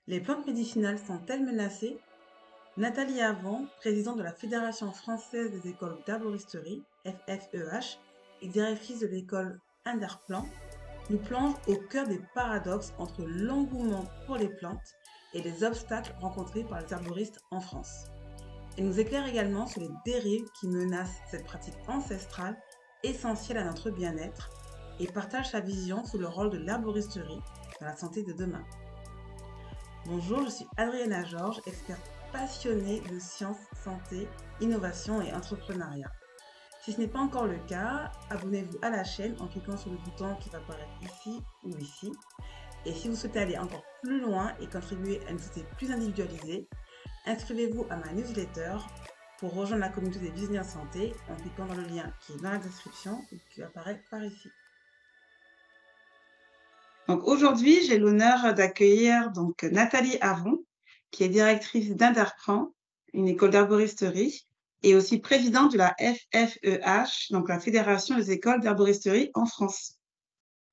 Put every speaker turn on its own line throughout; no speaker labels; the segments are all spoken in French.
Les plantes médicinales sont-elles menacées? Nathalie Avant, présidente de la Fédération française des écoles d'arboristerie, FFEH, et directrice de l'école Inderplan, nous plonge au cœur des paradoxes entre l'engouement pour les plantes et les obstacles rencontrés par les arboristes en France. Elle nous éclaire également sur les dérives qui menacent cette pratique ancestrale essentielle à notre bien-être et partage sa vision sur le rôle de l'arboristerie dans la santé de demain. Bonjour, je suis Adriana Georges, experte passionnée de sciences, santé, innovation et entrepreneuriat. Si ce n'est pas encore le cas, abonnez-vous à la chaîne en cliquant sur le bouton qui va apparaître ici ou ici. Et si vous souhaitez aller encore plus loin et contribuer à une société plus individualisée, inscrivez-vous à ma newsletter pour rejoindre la communauté des business santé en cliquant dans le lien qui est dans la description ou qui apparaît par ici. Donc aujourd'hui, j'ai l'honneur d'accueillir Nathalie Avon, qui est directrice d'Inderplan, une école d'arboristerie, et aussi présidente de la FFEH, donc la Fédération des écoles d'arboristerie en France.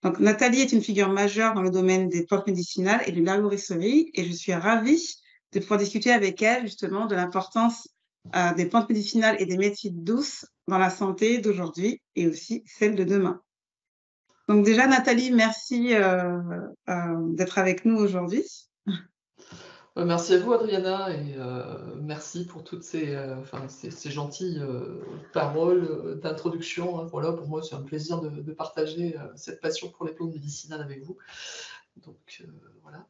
Donc Nathalie est une figure majeure dans le domaine des plantes médicinales et de l'arboristerie, et je suis ravie de pouvoir discuter avec elle justement de l'importance des plantes médicinales et des médecines douces dans la santé d'aujourd'hui et aussi celle de demain. Donc déjà, Nathalie, merci d'être avec nous aujourd'hui.
Merci à vous, Adriana, et merci pour toutes ces gentilles paroles d'introduction, hein. Voilà, pour moi, c'est un plaisir de partager cette passion pour les plantes médicinales avec vous. Donc, voilà.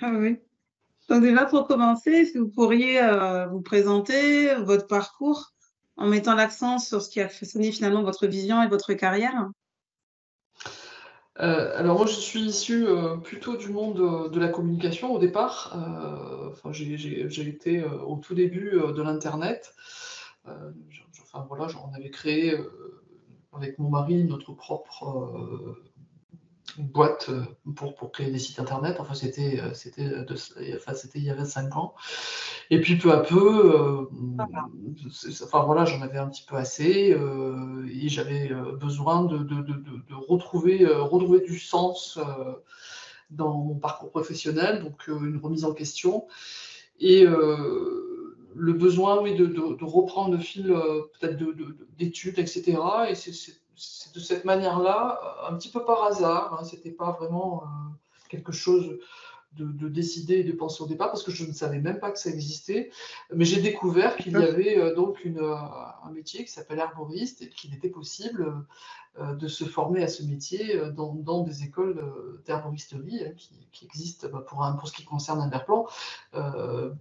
Ah oui. Donc déjà, pour commencer, est-ce que vous pourriez vous présenter votre parcours en mettant l'accent sur ce qui a façonné finalement votre vision et votre carrière?
Alors moi, je suis issue plutôt du monde de la communication au départ. J'ai été au tout début de l'internet. Voilà, on avait créé avec mon mari notre propre boîte pour créer des sites internet. Enfin, c'était il y a 25 ans. Et puis peu à peu, voilà, j'en avais un petit peu assez et j'avais besoin de retrouver du sens dans mon parcours professionnel, donc une remise en question et le besoin, oui, de reprendre le fil peut-être d'études, etc. Et c'est de cette manière-là, un petit peu par hasard, hein, c'était pas vraiment quelque chose de décider et de penser au départ, parce que je ne savais même pas que ça existait. Mais j'ai découvert qu'il y avait donc un métier qui s'appelle arboriste et qu'il était possible de se former à ce métier dans des écoles d'arboristerie qui existent pour ce qui concerne Inderplan,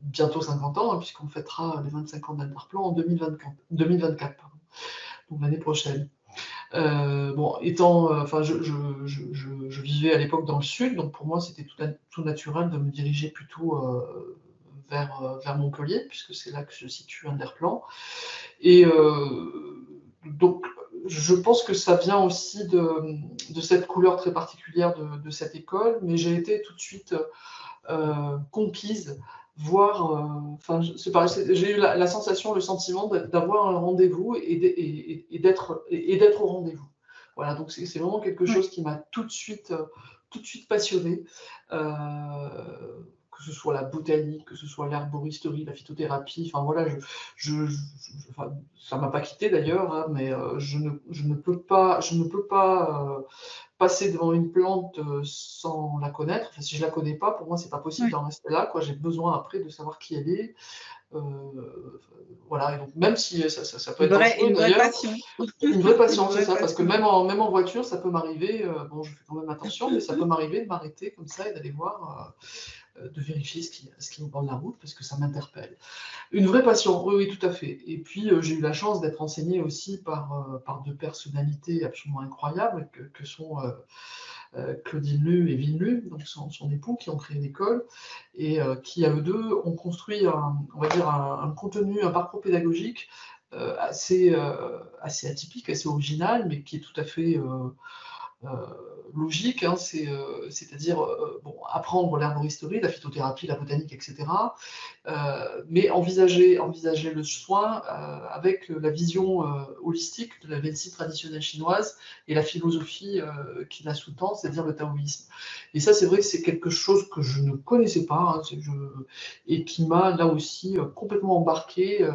bientôt 50 ans, hein, puisqu'on fêtera les 25 ans d'Inderplan en 2024, pardon, donc l'année prochaine. Je vivais à l'époque dans le sud, donc pour moi c'était tout naturel de me diriger plutôt vers Montpellier, puisque c'est là que se situe Inderplan. Et donc je pense que ça vient aussi de cette couleur très particulière de cette école, mais j'ai été tout de suite conquise, j'ai eu la sensation, le sentiment d'avoir un rendez-vous et d'être au rendez-vous. Voilà, donc c'est vraiment quelque chose qui m'a tout de suite passionnée, que ce soit la botanique, que ce soit l'herboristerie, la phytothérapie. Enfin voilà, ça m'a pas quitté d'ailleurs, hein, mais je ne peux pas passer devant une plante sans la connaître. Enfin, si je la connais pas, pour moi, c'est pas possible d'en rester là, quoi. J'ai besoin après de savoir qui elle est. Voilà, et donc même si ça peut être dangereux d'ailleurs, une vraie passion, c'est ça, parce que même en voiture, ça peut m'arriver, bon, je fais quand même attention, mais ça peut m'arriver de m'arrêter comme ça et d'aller voir, de vérifier ce qui est au bord de la route, parce que ça m'interpelle. Une vraie passion, oui, oui, tout à fait. Et puis, j'ai eu la chance d'être enseignée aussi par deux personnalités absolument incroyables, que sont Claudine Lu et Vin Lu, donc son époux, qui ont créé l'école, et qui, à eux deux, ont construit un contenu, un parcours pédagogique assez atypique, assez original, mais qui est tout à fait euh, logique, hein, c'est-à-dire bon, apprendre l'herboristerie, la phytothérapie, la botanique, etc. Mais envisager le soin avec la vision holistique de la médecine traditionnelle chinoise et la philosophie qui la sous-tend, c'est-à-dire le taoïsme. Et ça, c'est vrai que c'est quelque chose que je ne connaissais pas, hein, et qui m'a là aussi complètement embarqué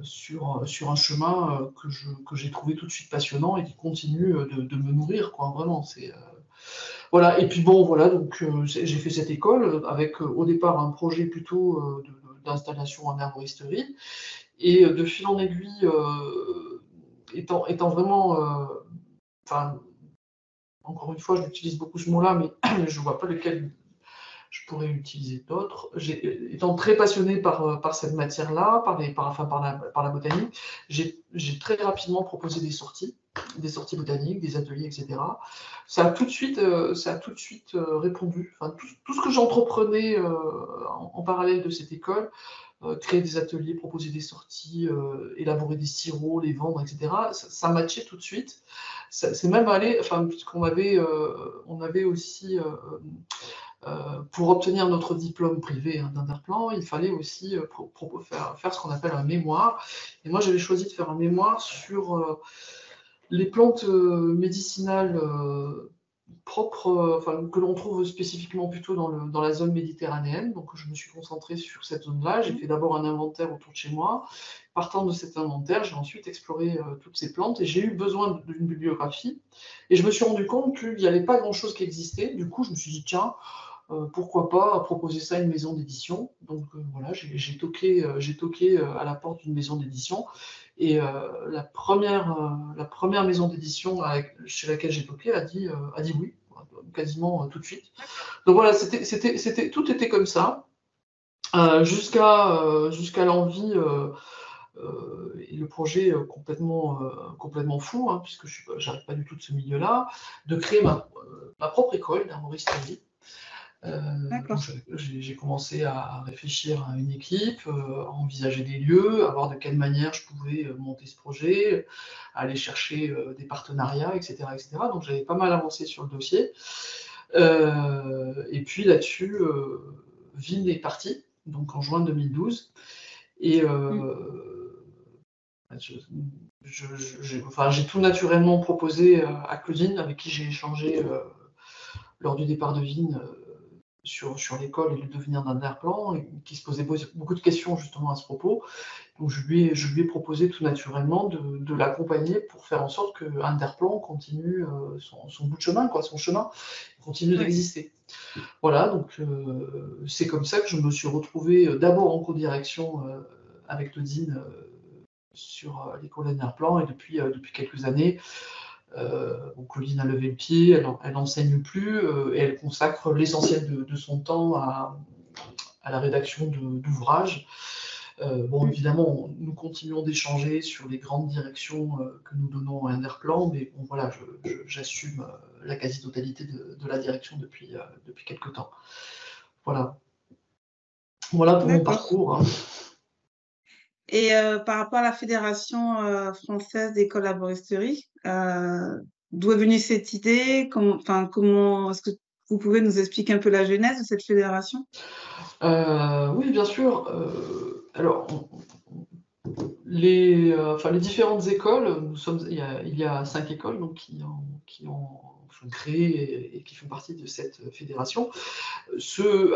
sur un chemin que j'ai trouvé tout de suite passionnant et qui continue de me nourrir, quoi, vraiment. Voilà, et puis bon, voilà, donc j'ai fait cette école avec au départ un projet plutôt d'installation en herboristerie, et de fil en aiguille, étant vraiment, enfin, encore une fois, j'utilise beaucoup ce mot-là, mais je ne vois pas lequel je pourrais utiliser d'autres. Étant très passionné par cette matière-là, par la botanique, j'ai très rapidement proposé des sorties botaniques, des ateliers, etc. Ça a tout de suite répondu. Enfin, tout ce que j'entreprenais en parallèle de cette école, créer des ateliers, proposer des sorties, élaborer des sirops, les vendre, etc., ça matchait tout de suite. C'est même allé, enfin, puisqu'on on avait aussi pour obtenir notre diplôme privé, hein, d'Interplan, il fallait aussi faire ce qu'on appelle un mémoire. Et moi, j'avais choisi de faire un mémoire sur les plantes médicinales propres, enfin, que l'on trouve spécifiquement plutôt dans la zone méditerranéenne. Donc, je me suis concentrée sur cette zone-là. J'ai fait d'abord un inventaire autour de chez moi. Partant de cet inventaire, j'ai ensuite exploré toutes ces plantes et j'ai eu besoin d'une bibliographie. Et je me suis rendu compte qu'il n'y avait pas grand-chose qui existait. Du coup, je me suis dit, tiens, pourquoi pas proposer ça à une maison d'édition. Donc voilà, j'ai toqué à la porte d'une maison d'édition. Et la première maison d'édition chez laquelle j'ai toqué a dit oui, quasiment tout de suite. Donc voilà, tout était comme ça, jusqu'à l'envie et le projet complètement fou, hein, puisque je n'arrive pas du tout de ce milieu-là, de créer ma propre école d'herboristerie. Donc
D'accord.
j'ai commencé à réfléchir à une équipe, à envisager des lieux, à voir de quelle manière je pouvais monter ce projet, à aller chercher des partenariats, etc., etc. Donc j'avais pas mal avancé sur le dossier. Et puis là-dessus, Vine est parti, donc en juin 2012. Et
Mm.
j'ai tout naturellement proposé à Claudine, avec qui j'ai échangé lors du départ de Vine sur l'école et le devenir d'Interplan, et qui se posait beaucoup de questions justement à ce propos. Donc je lui ai proposé tout naturellement de l'accompagner pour faire en sorte que Interplan continue son bout de chemin, quoi, son chemin continue
Ouais.
d'exister. Voilà, donc c'est comme ça que je me suis retrouvé d'abord en co-direction avec Claudine sur l'école d'Interplan, et depuis quelques années, Claudine a levé le pied, elle n'enseigne plus, et elle consacre l'essentiel de son temps à la rédaction d'ouvrages. Bon,
Mm.
évidemment, nous continuons d'échanger sur les grandes directions que nous donnons à Interplan, mais bon, voilà, j'assume la quasi-totalité de la direction depuis quelques temps. Voilà. Voilà pour mon
D'accord.
parcours, hein.
Et par rapport à la Fédération française des collaboristes, d'où est venue cette idée? Comment est-ce que vous pouvez nous expliquer un peu la genèse de cette fédération?
Oui, bien sûr. Alors, les différentes écoles, il y a 5 écoles donc, qui ont créé et qui font partie de cette fédération, se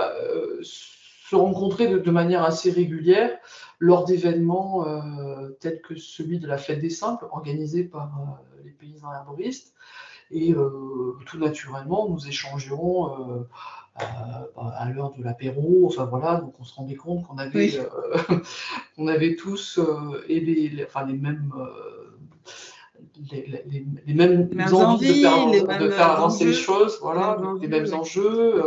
rencontrer de manière assez régulière lors d'événements tels que celui de la Fête des Simples, organisé par les paysans herboristes. Et tout naturellement, nous échangerons à l'heure de l'apéro. Enfin voilà, donc on se rendait compte qu'on avait,
Oui,
on avait tous et enfin, les mêmes
les mêmes
envies
envies, les
de
mêmes
faire avancer les
enjeux,
choses,
les
voilà,
mêmes
les
enjeux,
mêmes
oui.
enjeux.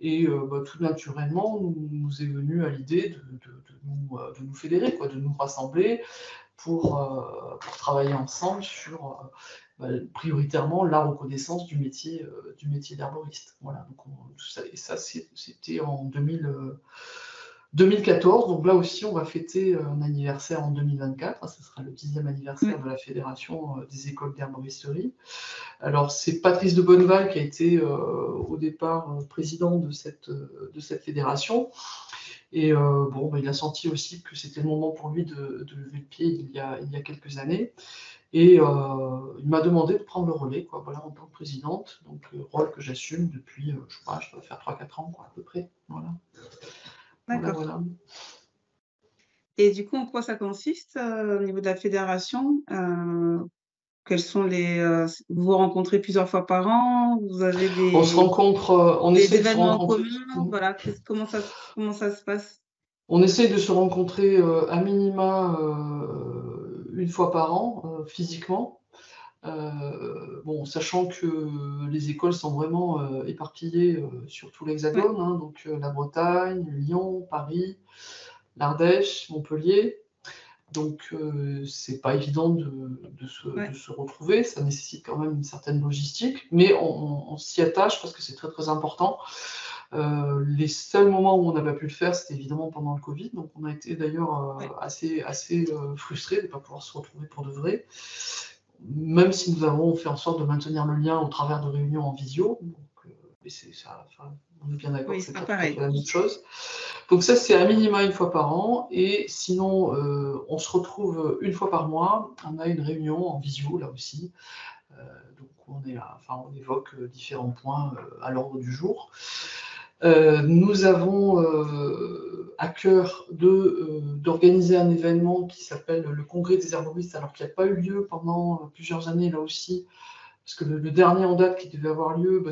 Et tout naturellement, nous est venu à l'idée de nous fédérer, quoi, de nous rassembler pour travailler ensemble sur prioritairement la reconnaissance du métier d'herboriste. Voilà, donc c'était en 2014, donc là aussi, on va fêter un anniversaire en 2024. Ce sera le 10e anniversaire
Oui.
de la Fédération des écoles d'herboristerie. Alors, c'est Patrice de Bonneval qui a été au départ président de cette fédération. Et bon, il a senti aussi que c'était le moment pour lui de lever le pied il y a quelques années. Et il m'a demandé de prendre le relais, quoi, voilà, en tant que présidente. Donc, rôle que j'assume depuis, je crois, je dois faire 3-4 ans, quoi, à peu près. Voilà. Voilà,
D'accord.
voilà.
Et du coup, en quoi ça consiste, au niveau de la fédération? Quels sont les, vous vous rencontrez plusieurs fois par an? Vous avez
On se rencontre, on
des
essaie de se
événements en
rencontrer.
commun? Voilà, comment ça se passe?
On essaie de se rencontrer à minima une fois par an, physiquement. Bon, sachant que les écoles sont vraiment éparpillées sur tout
Ouais,
l'Hexagone, hein, donc la Bretagne, Lyon, Paris, l'Ardèche, Montpellier. Donc c'est pas évident de
ouais,
se retrouver, ça nécessite quand même une certaine logistique, mais on s'y attache parce que c'est très très important. Les seuls moments où on n'a pas pu le faire, c'était évidemment pendant le Covid, donc on a été d'ailleurs
ouais.
assez frustrés de ne pas pouvoir se retrouver pour de vrai, même si nous avons fait en sorte de maintenir le lien au travers de réunions en visio. Donc, mais c'est ça, enfin, on est bien d'accord
Oui,
que c'est
c'est pas
pas tout à
pareil.
fait la même chose. Donc ça, c'est à minima une fois par an, et sinon, on se retrouve une fois par mois. On a une réunion en visio là aussi, donc enfin, on évoque différents points à l'ordre du jour. Nous avons à cœur d'organiser un événement qui s'appelle le Congrès des herboristes, alors qu'il n'y a pas eu lieu pendant plusieurs années là aussi, parce que le dernier en date qui devait avoir lieu,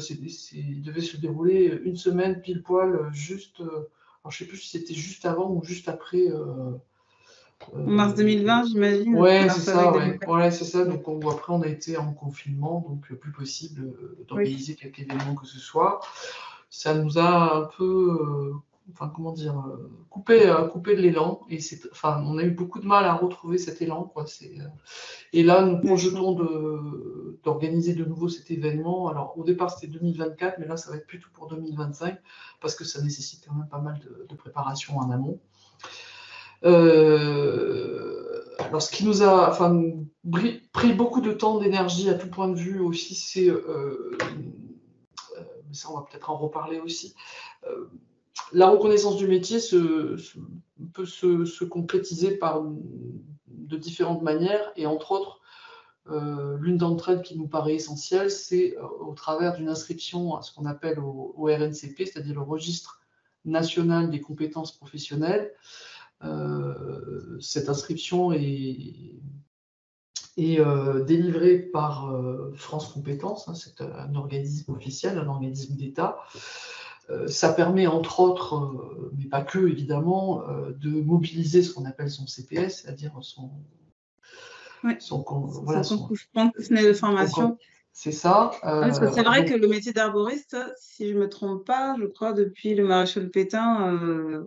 il devait se dérouler une semaine pile poil, juste, alors je ne sais plus si c'était juste avant ou juste après.
En mars
Euh,
2020, j'imagine?
ouais, c'est
Mars-avril
ça, ouais.
2020.
Ouais, c'est ça. Donc après, on a été en confinement, donc plus possible
Oui,
d'organiser quelque événement que ce soit. Ça nous a un peu, enfin comment dire, coupé de l'élan. Et enfin, on a eu beaucoup de mal à retrouver cet élan, quoi. Et là, nous
oui, je
projetons
comprends.
d'organiser de nouveau cet événement. Alors au départ, c'était 2024, mais là, ça va être plutôt pour 2025 parce que ça nécessite quand même pas mal de préparation en amont. Alors, ce qui nous a pris beaucoup de temps, d'énergie à tout point de vue aussi, c'est, mais ça on va peut-être en reparler aussi, la reconnaissance du métier peut se concrétiser par de différentes manières, et entre autres, l'une d'entre elles qui nous paraît essentielle, c'est au travers d'une inscription à ce qu'on appelle au RNCP, c'est-à-dire le registre national des compétences professionnelles. Cette inscription est délivrée par France Compétences, hein, c'est un organisme officiel, un organisme d'État. Ça permet entre autres, mais pas que évidemment, de mobiliser ce qu'on appelle son CPS, c'est-à-dire
Oui,
voilà,
son concours professionnel de formation.
c'est ça.
Ah, parce que c'est vrai
Donc
que le métier d'arboriste, si je me trompe pas, je crois depuis le maréchal Pétain,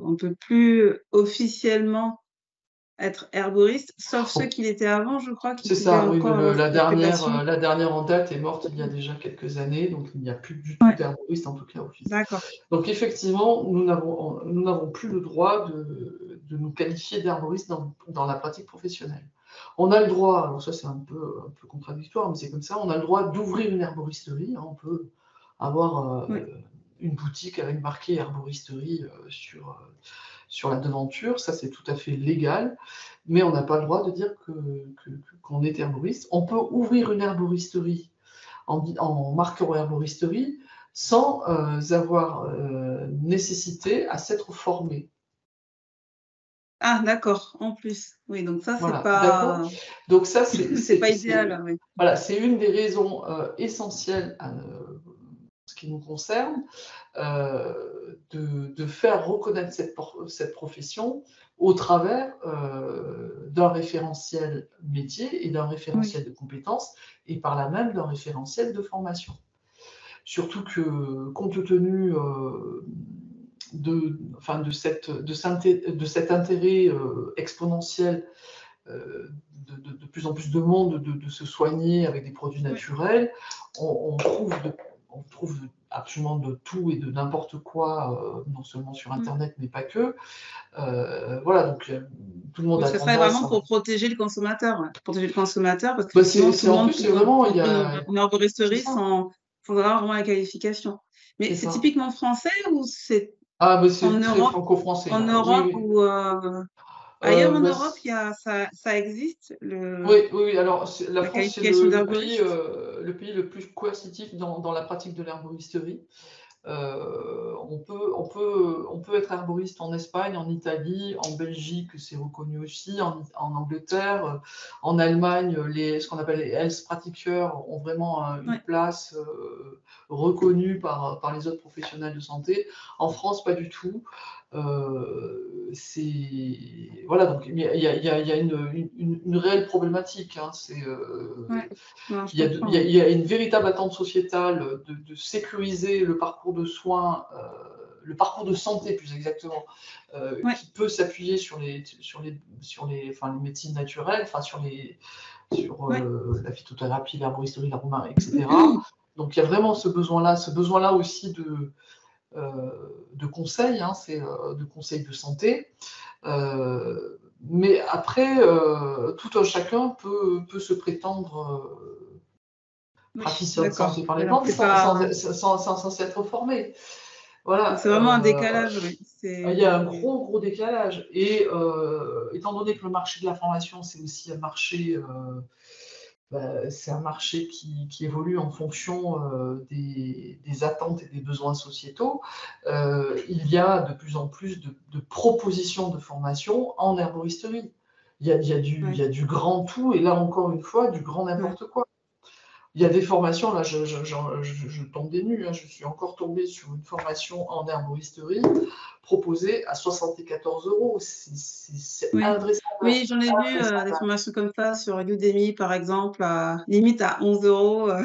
on peut plus officiellement être herboriste, sauf ceux qui l'étaient avant, je crois, qui
c'est
pouvaient
ça, oui,
encore avoir cette appellation.
la dernière en date est morte il y a déjà quelques années, donc il n'y a plus du tout
Ouais,
d'herboriste, en tout cas officiel.
d'accord.
Donc effectivement, nous n'avons plus le droit de nous qualifier d'herboriste dans la pratique professionnelle. On a le droit, alors ça c'est un peu contradictoire, mais c'est comme ça, on a le droit d'ouvrir une herboristerie, hein, on peut avoir
Oui,
une boutique avec marqué herboristerie sur la devanture, ça c'est tout à fait légal, mais on n'a pas le droit de dire qu'on est herboriste. On peut ouvrir une herboristerie en marquant herboristerie sans avoir nécessité à s'être formé.
ah d'accord, en plus. Oui, donc ça,
Voilà, d'accord. Donc ça,
c'est pas idéal, oui.
voilà, c'est une des raisons essentielles ce qui nous concerne, de faire reconnaître cette profession au travers d'un référentiel métier et d'un
Oui,
référentiel de compétences, et par là même d'un référentiel de formation. Surtout que, compte tenu de cet intérêt exponentiel, de plus en plus de monde de se soigner avec des produits
oui,
naturels, on trouve absolument de tout et de n'importe quoi, non seulement sur
Mmh.
internet, mais pas que. Voilà, donc tout le monde
Donc
a
ce serait
tendance
vraiment
à
pour protéger le consommateur, ouais. Pour protéger le consommateur parce
bah,
qu'effectivement tout
c'est
le
en
monde
plus,
peut
c'est vraiment il y
ouvrir
a
une
c'est
herboristerie
ça,
sans avoir vraiment la qualification. Mais
c'est
c'est
ça.
typiquement français ou c'est
Ah, bah,
en
c'est très
Europe
franco-français,
en
là. Oui,
Europe
oui.
ou ailleurs en
Bah,
Europe, il y a ça existe
oui, oui, oui, alors la
la
France, c'est
qualification d'herboriste?
le pays le plus coercitif dans la pratique de l'herboristerie. On peut être herboriste en Espagne, en Italie, en Belgique, c'est reconnu aussi, en Angleterre, en Allemagne, ce qu'on appelle les health practitioners ont vraiment une
Ouais,
place reconnue par les autres professionnels de santé. En France, pas du tout. Voilà, donc il y a une réelle problématique, hein,
ouais. Non, je
il
comprends,
y a,
ouais.
il y a une véritable attente sociétale de sécuriser le parcours de soins, le parcours de santé plus exactement,
Ouais,
qui peut s'appuyer enfin, les médecines naturelles, enfin, sur
ouais.
la phytothérapie, l'herboristerie, l'aromarie, etc. Donc il y a vraiment ce besoin-là aussi de conseils, hein, de conseils de santé. Mais après, tout un chacun peut se prétendre
Oui,
praticien de
d'accord.
santé par les
Ouais, donc
plantes
c'est pas
sans s'être formé.
donc
Voilà,
c'est vraiment un décalage, oui.
il y a un gros, gros décalage. Et étant donné que le marché de la formation, c'est aussi un marché, c'est un marché qui évolue en fonction des attentes et des besoins sociétaux, il y a de plus en plus de propositions de formation en herboristerie. Il
Ouais,
y a du grand tout, et là encore une fois, du grand
ouais.
n'importe quoi. Il y a des formations, là je tombe des nues, hein, je suis encore tombée sur une formation en herboristerie proposée à 74 €. C'est
Oui.
indressable.
Oui, j'en ai vu, des formations comme ça sur Udemy, par exemple, limite à 11 €,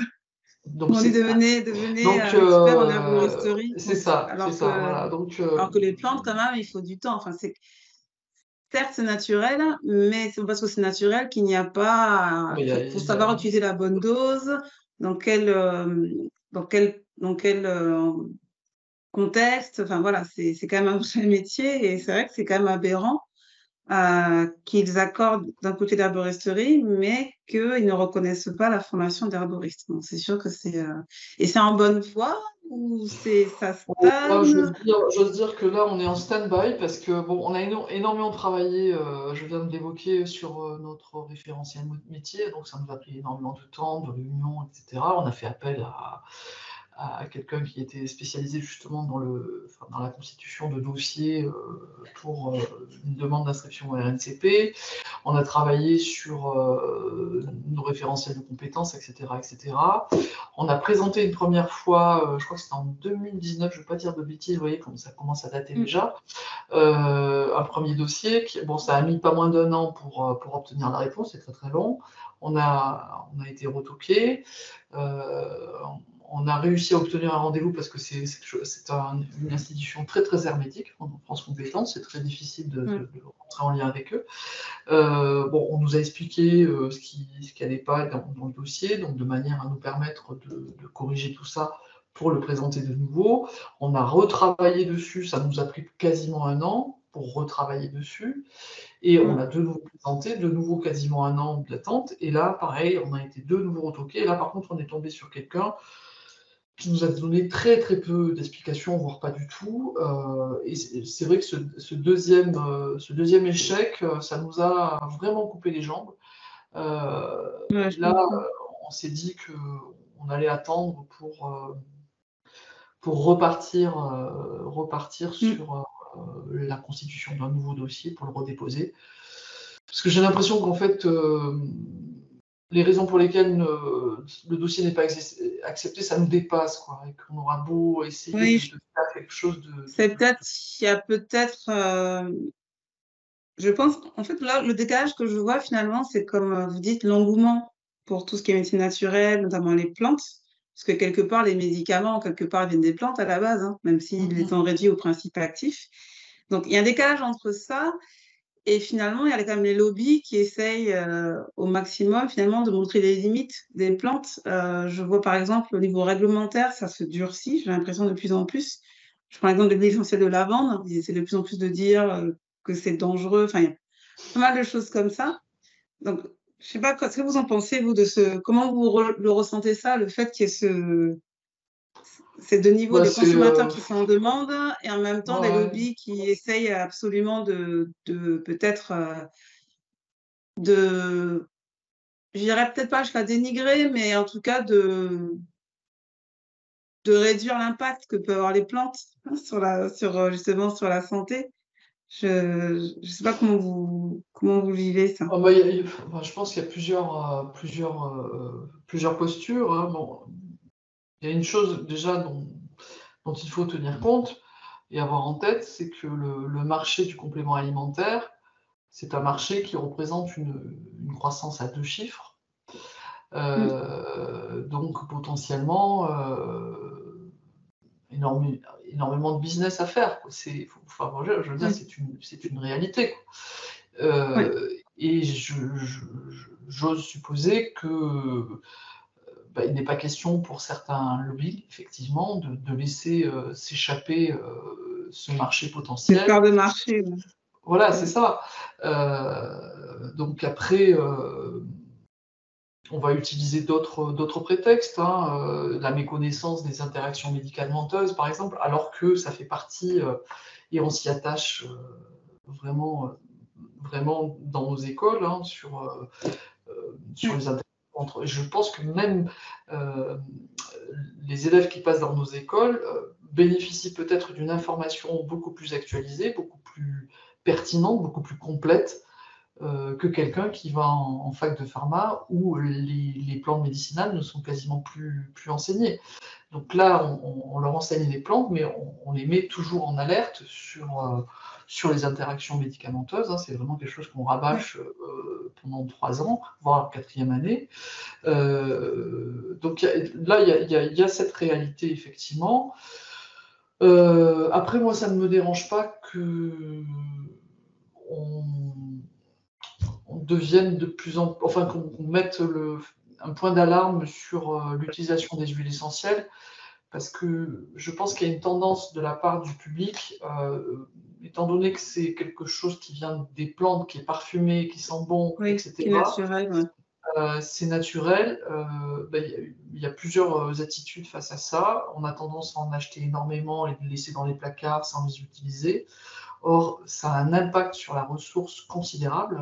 Donc
où on dit:
c'est
«Devenez,
donc
expert en herboristerie».
c'est
Donc
ça, c'est ça, voilà. Donc
alors que les plantes, quand même, il faut du temps. Enfin, c'est certes, c'est naturel, mais c'est pas parce que c'est naturel qu'il n'y a pas
mais
faut savoir utiliser la bonne dose, dans quel, contexte. Enfin, voilà, c'est quand même un vrai métier et c'est vrai que c'est quand même aberrant. Qu'ils accordent d'un côté l'herboristerie, mais qu'ils ne reconnaissent pas la formation d'herboriste. Donc c'est sûr que et c'est en bonne voie ou ça
moi,
stagne?
j'ose dire que là, on est en stand-by parce que bon, on a énormément travaillé, je viens de l'évoquer, sur notre référentiel métier, donc ça nous a pris énormément de temps, de réunions, etc. On a fait appel à quelqu'un qui était spécialisé justement dans la constitution de dossiers pour une demande d'inscription au RNCP. On a travaillé sur nos référentiels de compétences, etc., etc. On a présenté une première fois, je crois que c'était en 2019, je ne veux pas dire de bêtises, vous voyez comme ça commence à dater
Mmh.
déjà, un premier dossier. Bon, ça a mis pas moins d'un an pour obtenir la réponse, c'est très très long. On a été retoqué. On a réussi à obtenir un rendez-vous parce que c'est une institution très très hermétique en France Compétences, c'est très difficile
Ouais.
de rentrer en lien avec eux. Bon, on nous a expliqué ce qui n'allait pas dans le dossier, donc de manière à nous permettre de corriger tout ça pour le présenter de nouveau. On a retravaillé dessus, ça nous a pris quasiment un an pour retravailler dessus, et on
Mmh.
a de nouveau présenté, de nouveau quasiment un an d'attente, et là, pareil, on a été de nouveau retoqué, et là, par contre, on est tombé sur quelqu'un qui nous a donné très très peu d'explications, voire pas du tout. Et c'est vrai que ce deuxième échec, ça nous a vraiment coupé les jambes.
Ouais, je
Là,
comprends.
on s'est dit qu'on allait attendre pour repartir
Mmh.
sur la constitution d'un nouveau dossier pour le redéposer. Parce que j'ai l'impression qu'en fait, les raisons pour lesquelles le dossier n'est pas accepté, ça nous dépasse, quoi, et qu'on aura beau essayer
Oui,
de faire quelque chose
c'est peut-être il y a peut-être, je pense en fait, là, le décalage que je vois finalement, c'est comme, vous dites, l'engouement pour tout ce qui est médecine naturelle, notamment les plantes. Parce que quelque part, les médicaments, quelque part, viennent des plantes à la base, hein, même s'ils
Mmh
les
mh.
ont réduits au principe actif. Donc il y a un décalage entre ça Et finalement, il y a quand même les lobbies qui essayent au maximum finalement de montrer les limites des plantes. Je vois par exemple au niveau réglementaire, ça se durcit, j'ai l'impression de plus en plus. Je prends l'exemple de l'huile essentielle de lavande, ils essaient de plus en plus de dire que c'est dangereux. Enfin, il y a pas mal de choses comme ça. Donc, je sais pas, qu'est-ce que vous en pensez, vous, de comment vous le ressentez ça, le fait qu'il y ait ces deux niveaux,
Bah,
des
c'est
consommateurs qui sont en demande et en même temps des
ouais,
lobbies qui essayent absolument de peut-être de, je dirais peut-être pas jusqu'à dénigrer, mais en tout cas de réduire l'impact que peuvent avoir les plantes justement sur la santé. Je sais pas comment vous vivez ça.
oh, bah, enfin, je pense qu'il y a plusieurs postures, hein. Bon, il y a une chose déjà dont il faut tenir compte et avoir en tête, c'est que le marché du complément alimentaire, c'est un marché qui représente une croissance à 2 chiffres.
Mm.
Donc potentiellement, énormément de business à faire, quoi. Enfin, moi, je veux dire,
Mm.
c'est une réalité, quoi.
Ouais.
Et j'ose supposer que bah, il n'est pas question pour certains lobbies, effectivement, de laisser s'échapper ce marché
Cette
potentiel.
part de marché. Ouais.
Voilà, c'est
Mm.
ça. Donc après, on va utiliser d'autres prétextes, hein, la méconnaissance des interactions médicamenteuses, par exemple, alors que ça fait partie, et on s'y attache vraiment, vraiment dans nos écoles, hein, sur
Mm.
les interactions entre. Je pense que même euh, les élèves qui passent dans nos écoles bénéficient peut-être d'une information beaucoup plus actualisée, beaucoup plus pertinente, beaucoup plus complète que quelqu'un qui va en fac de pharma où les plantes médicinales ne sont quasiment plus enseignées. Donc là, on leur enseigne les plantes, mais on les met toujours en alerte sur les interactions médicamenteuses, hein. C'est vraiment quelque chose qu'on
Ouais.
rabâche pendant 3 ans, voire 4e année. Donc là, il y a cette réalité, effectivement. Après, moi, ça ne me dérange pas que on, on devienne de plus en enfin qu'on mette un point d'alarme sur l'utilisation des huiles essentielles, parce que je pense qu'il y a une tendance de la part du public, étant donné que c'est quelque chose qui vient des plantes, qui est parfumé, qui sent bon,
Oui, qui est
etc.
naturel. Ouais.
C'est naturel. Bah, il y a plusieurs attitudes face à ça. On a tendance à en acheter énormément et de les laisser dans les placards sans les utiliser. Or, ça a un impact sur la ressource considérable.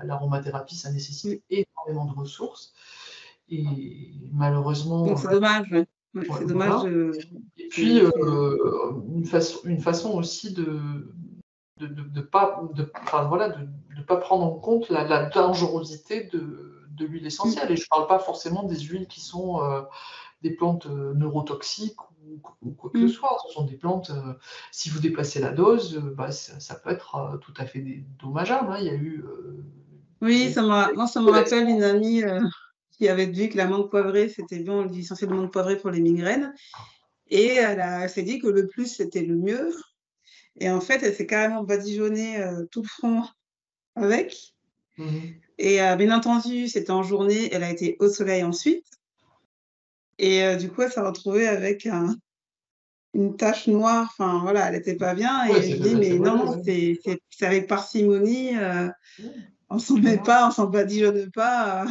L'aromathérapie, ça
Mm.
nécessite énormément de ressources. Et
Donc
malheureusement,
c'est dommage. Ouais. Ouais,
ouais,
c'est dommage
voilà.
de
Et puis,
de laisser.
une façon aussi de pas, enfin, voilà, de pas prendre en compte la dangerosité de l'huile
Mm.
essentielle. Et je ne parle pas forcément des huiles qui sont des plantes neurotoxiques ou quoi que ce
Mm.
soit. Ce sont des plantes, si vous déplacez la dose, bah, ça peut être tout à fait dommageable, hein. Il y a eu
Oui,
des
moi, ça me rappelle une amie qui avait dit que la menthe poivrée, c'était bon, l'essentiel de menthe poivrée pour les migraines. Et elle s'est dit que le plus, c'était le mieux. Et en fait, elle s'est carrément badigeonnée tout le front avec.
Mhm.
Et bien entendu, c'était en journée, elle a été au soleil ensuite. Et du coup, elle s'est retrouvée avec une tache noire. Enfin, voilà, elle n'était pas bien.
Ouais,
Et je dis,
c'est
mais non,
volé,
non,
ouais.
c'est avec parcimonie. On s'en met
Voilà.
pas, on s'en badigeonne pas.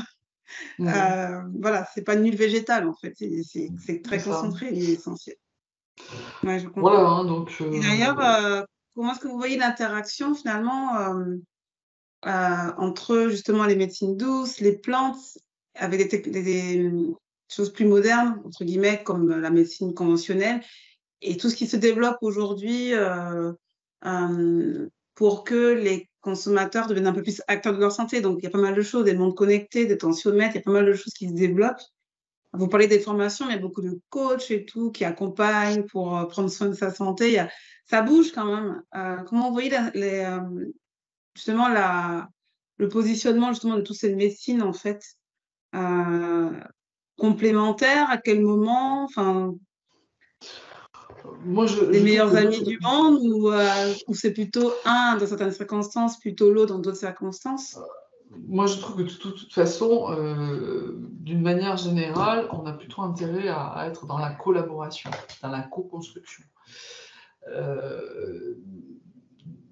Mhm.
Voilà, c'est pas une huile végétale, en fait. C'est
C'est
très
ça.
concentré, l'huile essentielle. Ouais, je
Voilà,
comprends.
hein, donc
Et d'ailleurs, comment est-ce que vous voyez l'interaction finalement entre justement les médecines douces, les plantes, avec des choses plus modernes, entre guillemets, comme la médecine conventionnelle, et tout ce qui se développe aujourd'hui pour que les consommateurs deviennent un peu plus acteurs de leur santé. Donc, il y a pas mal de choses, des montres connectées, des tensiomètres, il y a pas mal de choses qui se développent. Vous parlez des formations, mais il y a beaucoup de coachs et tout qui accompagnent pour prendre soin de sa santé. Ça bouge quand même. Comment vous voyez justement le positionnement justement de toutes ces médecines en fait euh, complémentaires? À quel moment? Enfin,
Moi,
Les
je trouve
meilleurs
que
amis du monde ou c'est plutôt un dans certaines circonstances, plutôt l'autre dans d'autres circonstances?
moi, je trouve que de toute façon, d'une manière générale, on a plutôt intérêt à être dans la collaboration, dans la co-construction. Euh,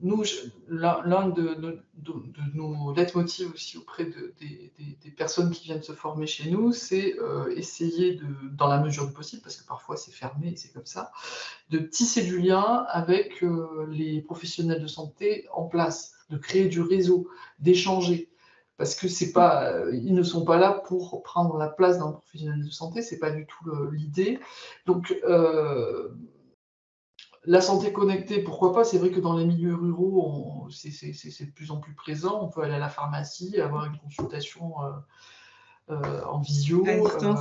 Nous, l'un de nos leitmotivs aussi auprès des personnes qui viennent se former chez nous, c'est essayer dans la mesure du possible, parce que parfois c'est fermé et c'est comme ça, de tisser du lien avec les professionnels de santé en place, de créer du réseau, d'échanger. Parce que c'est pas, ils ne sont pas là pour prendre la place d'un professionnel de santé, c'est pas du tout l'idée. Donc, la santé connectée, pourquoi pas? C'est vrai que dans les milieux ruraux, c'est de plus en plus présent. On peut aller à la pharmacie, avoir une consultation en
À
visio.
distance.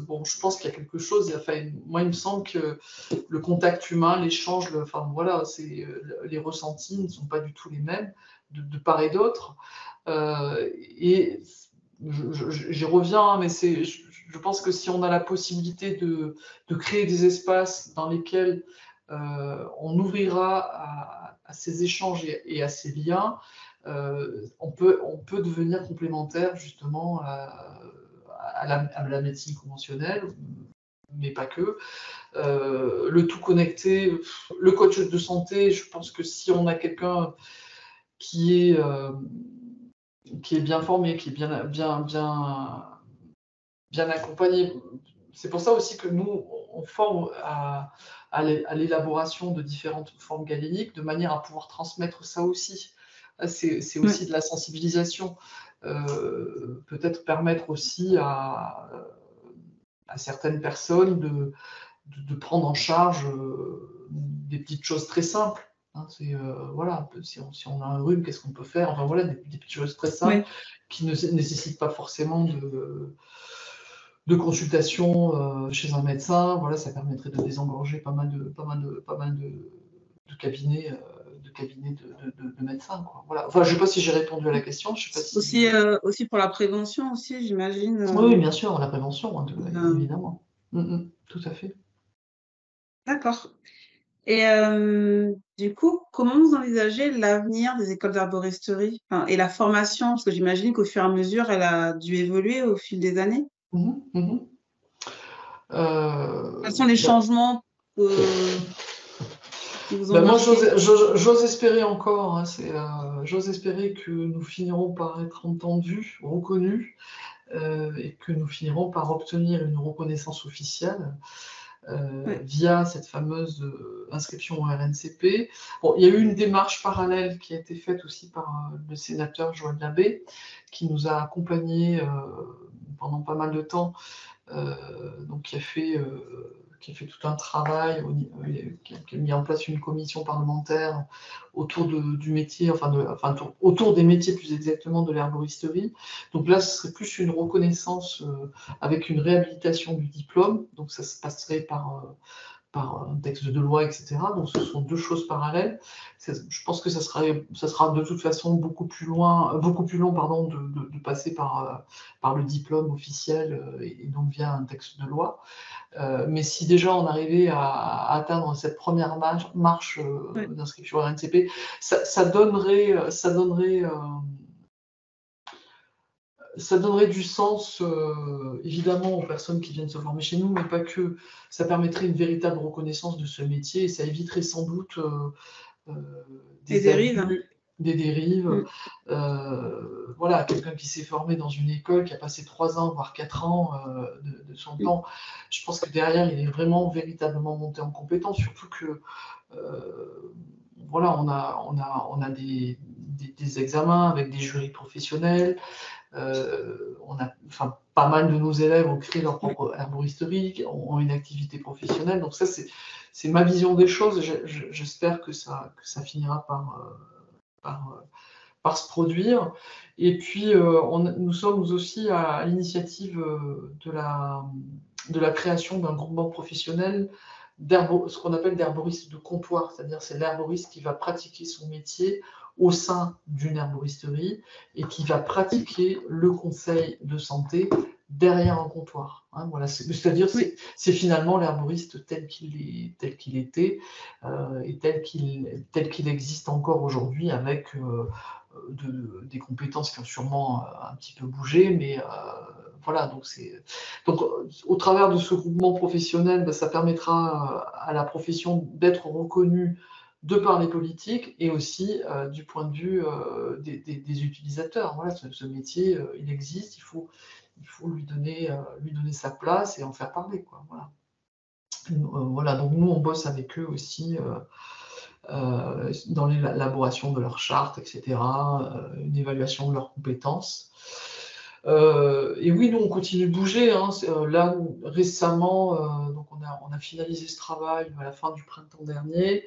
Bon, je pense qu'il y a quelque chose. Enfin, moi, il me semble que le contact humain, l'échange, enfin voilà, les ressentis ne sont pas du tout les mêmes de part et d'autre. Et j'y reviens, hein, mais je pense que si on a la possibilité de créer des espaces dans lesquels on ouvrira à ces échanges et à ces liens, on peut devenir complémentaire justement à la médecine conventionnelle, mais pas que. Le tout connecté, le coach de santé, je pense que si on a quelqu'un qui est, euh, qui est bien formé, qui est bien accompagné. C'est pour ça aussi que nous, on forme à l'élaboration de différentes formes galéniques, de manière à pouvoir transmettre ça aussi. C'est aussi de la sensibilisation. Peut-être permettre aussi à certaines personnes de prendre en charge des petites choses très simples. Hein, voilà, si on a un rhume, qu'est-ce qu'on peut faire? Enfin voilà, des petites choses très simples qui ne nécessitent pas forcément de consultation chez un médecin. Voilà, ça permettrait de désengorger pas mal de cabinets, de médecins. Quoi. Voilà. Enfin, je ne sais pas si j'ai répondu à la question. Je sais pas si...
Aussi pour la prévention aussi, j'imagine.
Oui, bien sûr, la prévention, hein,
Euh,
évidemment. Tout à fait.
D'accord. Et du coup, comment vous envisagez l'avenir des écoles d'arboristerie, et la formation? Parce que j'imagine qu'au fur et à mesure, elle a dû évoluer au fil des années. Quels sont les changements qui vous ont
Ben moi,
marqué?
j'ose espérer encore, hein, j'ose espérer que nous finirons par être entendus, reconnus, et que nous finirons par obtenir une reconnaissance officielle via cette fameuse inscription au RNCP. Bon, il y a eu une démarche parallèle qui a été faite aussi par le sénateur Joël Labbé, qui nous a accompagnés pendant pas mal de temps, donc qui a fait tout un travail, qui a mis en place une commission parlementaire autour du métier, autour des métiers plus exactement de l'herboristerie. Donc là, ce serait plus une reconnaissance avec une réhabilitation du diplôme. Donc ça se passerait par un texte de loi, etc. Donc ce sont deux choses parallèles. Je pense que ça sera de toute façon beaucoup plus long, de passer par le diplôme officiel et donc via un texte de loi. Mais si déjà on arrivait à atteindre cette première marche d'inscription au RNCP, ça donnerait du sens, évidemment, aux personnes qui viennent se former chez nous, mais pas que. Ça permettrait une véritable reconnaissance de ce métier et ça éviterait sans doute
Les
des
dérives.
abus, des dérives. Voilà, quelqu'un qui s'est formé dans une école, qui a passé 3 ans, voire 4 ans de son temps, je pense que derrière, il est vraiment véritablement monté en compétence, surtout que voilà, on a des examens avec des jurys professionnels. Pas mal de nos élèves ont créé leur propre herboristerie, ont une activité professionnelle. Donc ça, c'est ma vision des choses. J'espère que ça finira par se produire. Et puis, nous sommes aussi à l'initiative de la création d'un groupement professionnel ce qu'on appelle d'herboriste de comptoir, c'est-à-dire c'est l'herboriste qui va pratiquer son métier au sein d'une herboristerie et qui va pratiquer le conseil de santé derrière un comptoir. Hein, voilà, c'est-à-dire
Oui.
c'est finalement l'herboriste tel qu'il était et tel qu'il existe encore aujourd'hui avec des compétences qui ont sûrement un petit peu bougé, mais voilà, donc au travers de ce groupement professionnel, ben, ça permettra à la profession d'être reconnue de par les politiques et aussi du point de vue des utilisateurs. Voilà, ce métier, il existe, il faut lui donner sa place et en faire parler, quoi. Voilà. Voilà, donc nous, on bosse avec eux aussi dans l'élaboration de leur charte, etc., une évaluation de leurs compétences. Et oui, nous, on continue de bouger. Hein. Là, récemment, donc on a finalisé ce travail à la fin du printemps dernier.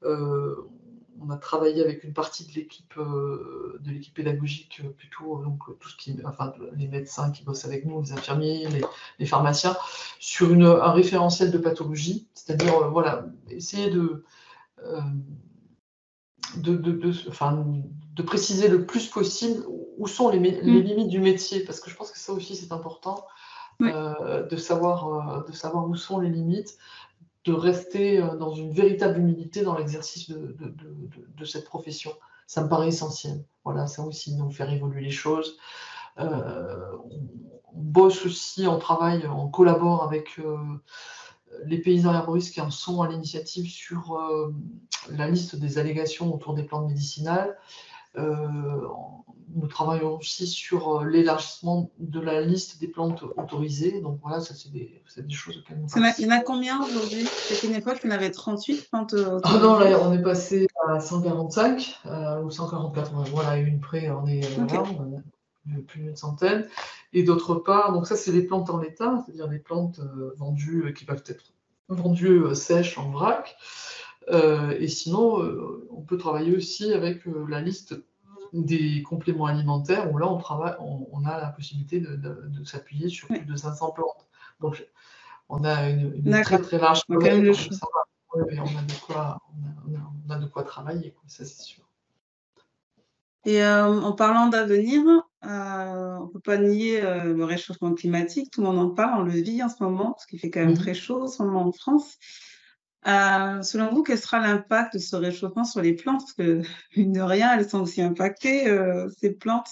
On a travaillé avec une partie de l'équipe pédagogique, plutôt donc tout ce qui, enfin les médecins qui bossent avec nous, les infirmiers, les pharmaciens, sur un référentiel de pathologie, c'est-à-dire voilà, essayer euh, de préciser le plus possible où sont les limites du métier, parce que je pense que ça aussi c'est important
Oui.
de savoir où sont les limites, de rester dans une véritable humilité dans l'exercice de cette profession. Ça me paraît essentiel. Voilà, ça aussi, donc faire évoluer les choses. On bosse aussi, on travaille, on collabore avec les paysans herboristes qui en sont à l'initiative sur la liste des allégations autour des plantes médicinales. Nous travaillons aussi sur l'élargissement de la liste des plantes autorisées. Donc voilà, ça c'est des choses auxquelles nous
Il y en a
participons.
combien aujourd'hui? C'était une époque, il y en avait 38 plantes
Ah non,
autorisées.
là on est passé à 145 ou 144, voilà, une près,
Ok.
voilà, on en a plus d'une centaine. Et d'autre part, donc ça c'est des plantes en l'état, c'est-à-dire des plantes vendues qui peuvent être vendues sèches en vrac. Et sinon, on peut travailler aussi avec la liste des compléments alimentaires, où là, on a la possibilité de s'appuyer sur plus
Oui.
de 500 plantes. Donc, on a une très
D'accord.
très large
Donc, quand même
palette,
le
donc
choix.
ça va. Ouais, mais on a de quoi travailler, quoi, ça c'est sûr.
Et en parlant d'avenir, on ne peut pas nier le réchauffement climatique. Tout le monde en parle, on le vit en ce moment, parce qu'il fait quand même très
Mhm.
chaud en ce moment en France. Selon vous, quel sera l'impact de ce réchauffement sur les plantes? Parce que, mine de rien, elles sont aussi impactées, ces plantes.